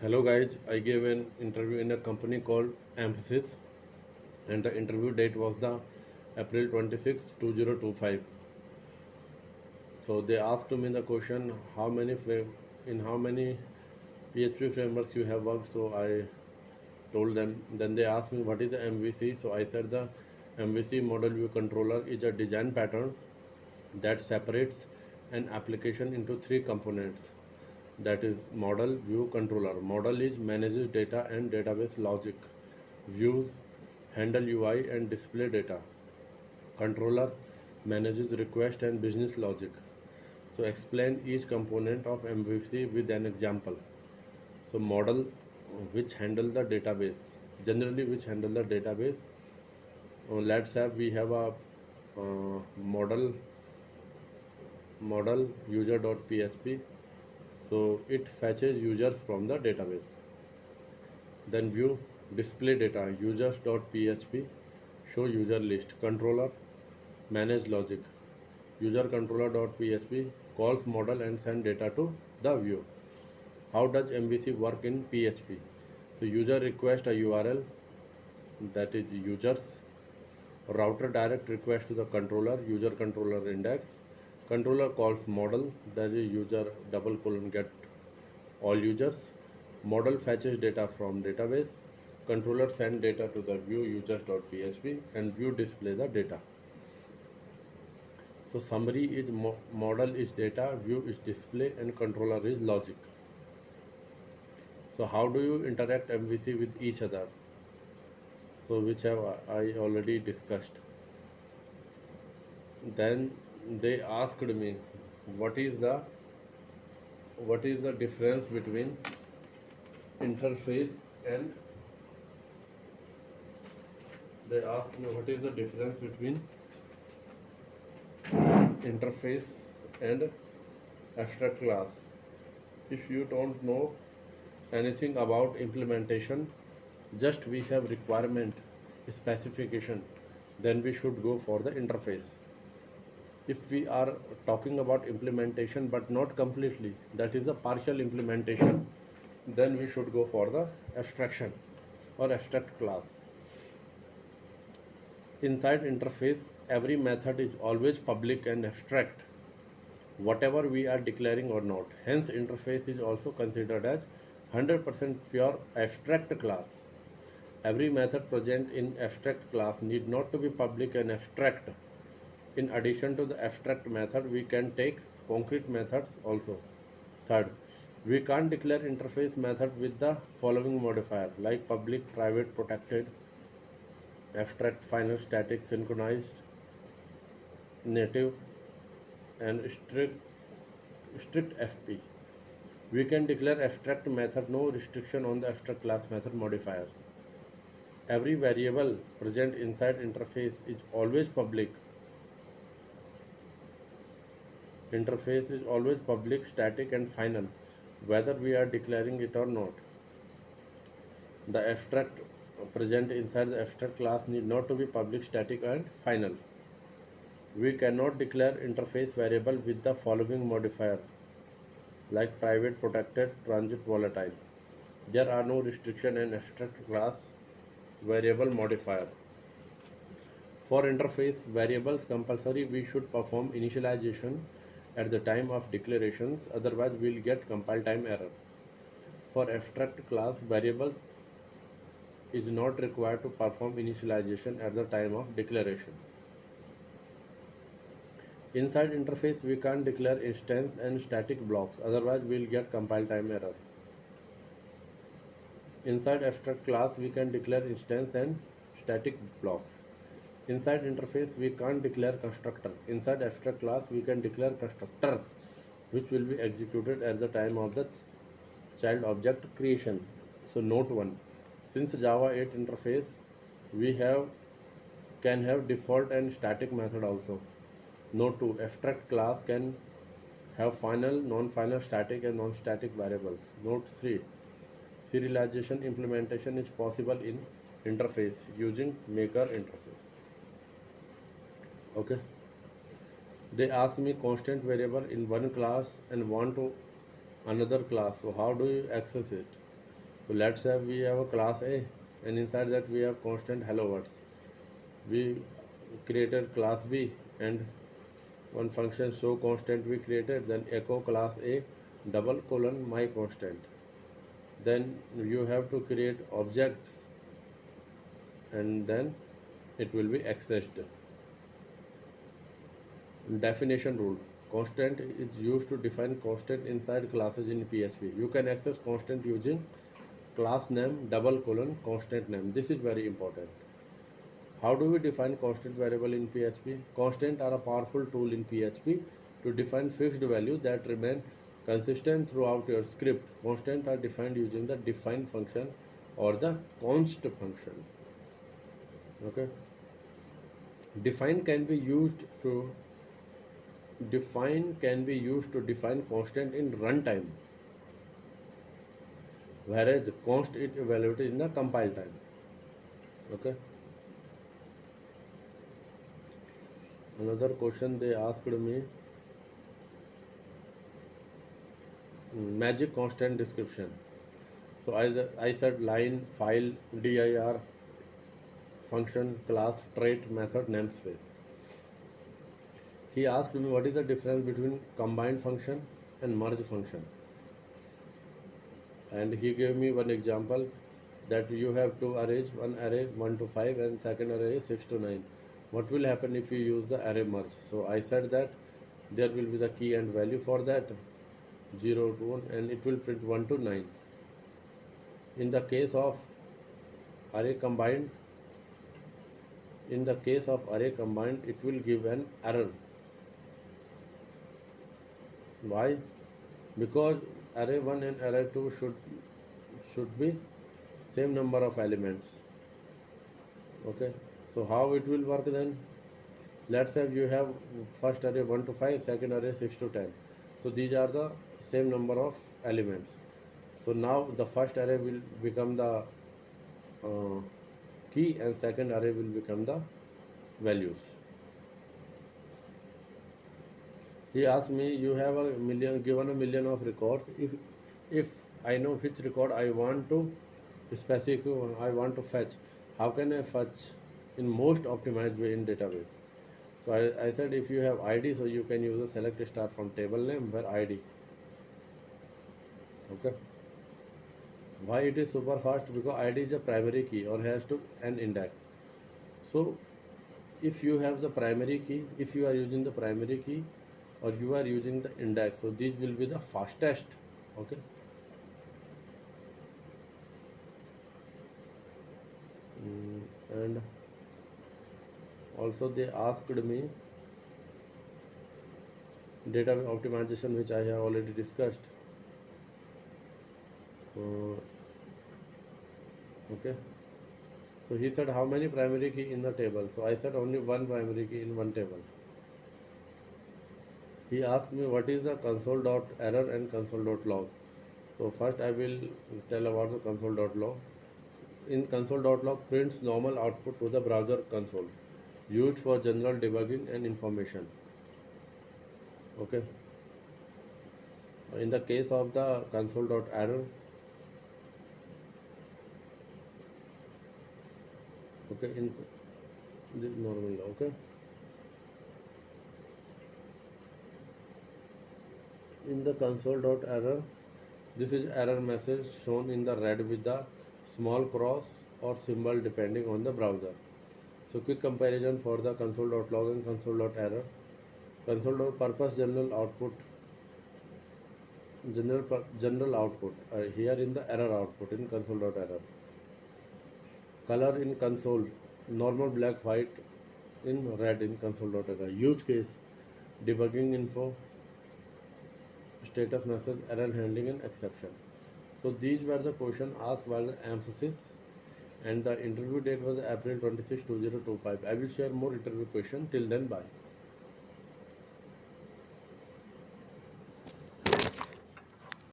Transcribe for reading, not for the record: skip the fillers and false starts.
Hello guys, I gave an interview in a company called Emphasis and the interview date was the April 26, 2025. So they asked me the question how many PHP frameworks you have worked. So I told them. Then they asked me what is the MVC. So I said the MVC model view controller is a design pattern that separates an application into three components, that is model, view, controller. Model is manages data and database logic. Views handle UI and display data. Controller manages request and business logic. So explain each component of MVC with an example. So model, which handle the database, generally which handle the database. Let's have we have a model user.php. So it fetches users from the database. Then view display data users.php, show user list. Controller manage logic, user controller.php calls model and send data to the view. How does MVC work in PHP? So user request a URL, that is users. Router direct request to the controller, user controller index. Controller calls model, that is user double colon get all users. Model fetches data from database. Controller send data to the view users.php and view display the data. So summary is model is data, view is display, and controller is logic. So how do you interact MVC with each other? So which have I already discussed. Then they asked me what is the difference between interface and they asked me what is the difference between interface and abstract class. If you don't know anything about implementation, just we have requirement specification, then we should go for the interface. If we are talking about implementation but not completely, that is a partial implementation, then we should go for the abstraction or abstract class. Inside interface, every method is always public and abstract, whatever we are declaring or not. Hence interface is also considered as 100% pure abstract class. Every method present in abstract class need not to be public and abstract. In addition to the abstract method, we can take concrete methods also. Third, we can't declare interface method with the following modifier like public, private, protected, abstract, final, static, synchronized, native, and strict FP. We can declare abstract method, no restriction on the abstract class method modifiers. Every variable present inside interface is always public. Interface is always public, static, and final, whether we are declaring it or not. The abstract present inside the abstract class need not to be public, static, and final. We cannot declare interface variable with the following modifier like private, protected, transit, volatile. There are no restriction in abstract class variable modifier. For interface variables compulsory, we should perform initialization at the time of declarations, otherwise we'll get compile time error. For abstract class variables is not required to perform initialization at the time of declaration. Inside interface we can't declare instance and static blocks, otherwise we'll get compile time error. Inside abstract class we can declare instance and static blocks. Inside interface we can't declare constructor. Inside abstract class we can declare constructor, which will be executed at the time of the child object creation. So note 1, since Java 8 interface we can have default and static method also. Note 2, abstract class can have final, non-final, static and non-static variables. Note 3, serialization implementation is possible in interface using maker interface. Okay. They ask me constant variable in one class and want to another class. So how do you access it? So let's say we have a class A, and inside that we have constant hello words. We created class B, and one function show constant we created, then echo class A double colon my constant. Then you have to create objects, and then it will be accessed. Definition rule. Constant is used to define constant inside classes in PHP. You can access constant using class name double colon constant name. This is very important. How do we define constant variable in PHP? Constant are a powerful tool in PHP to define fixed value that remain consistent throughout your script. Constant are defined using the define function or the const function. Okay. Define can be used to define constant in runtime, whereas const is evaluated in the compile time. Okay. Another question they asked me, magic constant description. So I said line, file, dir, function, class, trait, method, namespace. He asked me what is the difference between combined function and merge function. And he gave me one example that you have two arrays, one array 1 to 5 and second array 6 to 9. What will happen if you use the array merge? So I said that there will be the key and value for that 0 to 1, and it will print 1 to 9. In the case of array combined, it will give an error. Why? Because array 1 and array 2 should be same number of elements. Okay, so how it will work then? Let's say you have first array 1 to 5, second array 6 to 10. So these are the same number of elements. So now the first array will become the key, and second array will become the values. He asked me, you have given a million of records. If I know which record I want to fetch, how can I fetch in most optimized way in database? So I said if you have ID, so you can use a select star from table name where ID. Okay. Why it is super fast? Because ID is a primary key or has to an index. So if you have the primary key, if you are using the primary key or you are using the index, so these will be the fastest. Okay. And also they asked me data optimization, which I have already discussed. Okay, so he said how many primary key in the table? So I said only one primary key in one table. He asked me what is the console.error and console.log. So first I will tell about the console.log. In console.log prints normal output to the browser console, used for general debugging and information. Okay. In the case of the console.error, okay, in the normal, okay. In the console.error, this is error message shown in the red with the small cross or symbol depending on the browser. So quick comparison for the console.log and console.error. Console.purpose general output, here in the error output in console.error. Color in console, normal black white in red in console.error. Use case, debugging info, status message, error handling and exception. So these were the questions asked by the emphasis, and the interview date was April 26, 2025. I will share more interview questions. Till then, bye.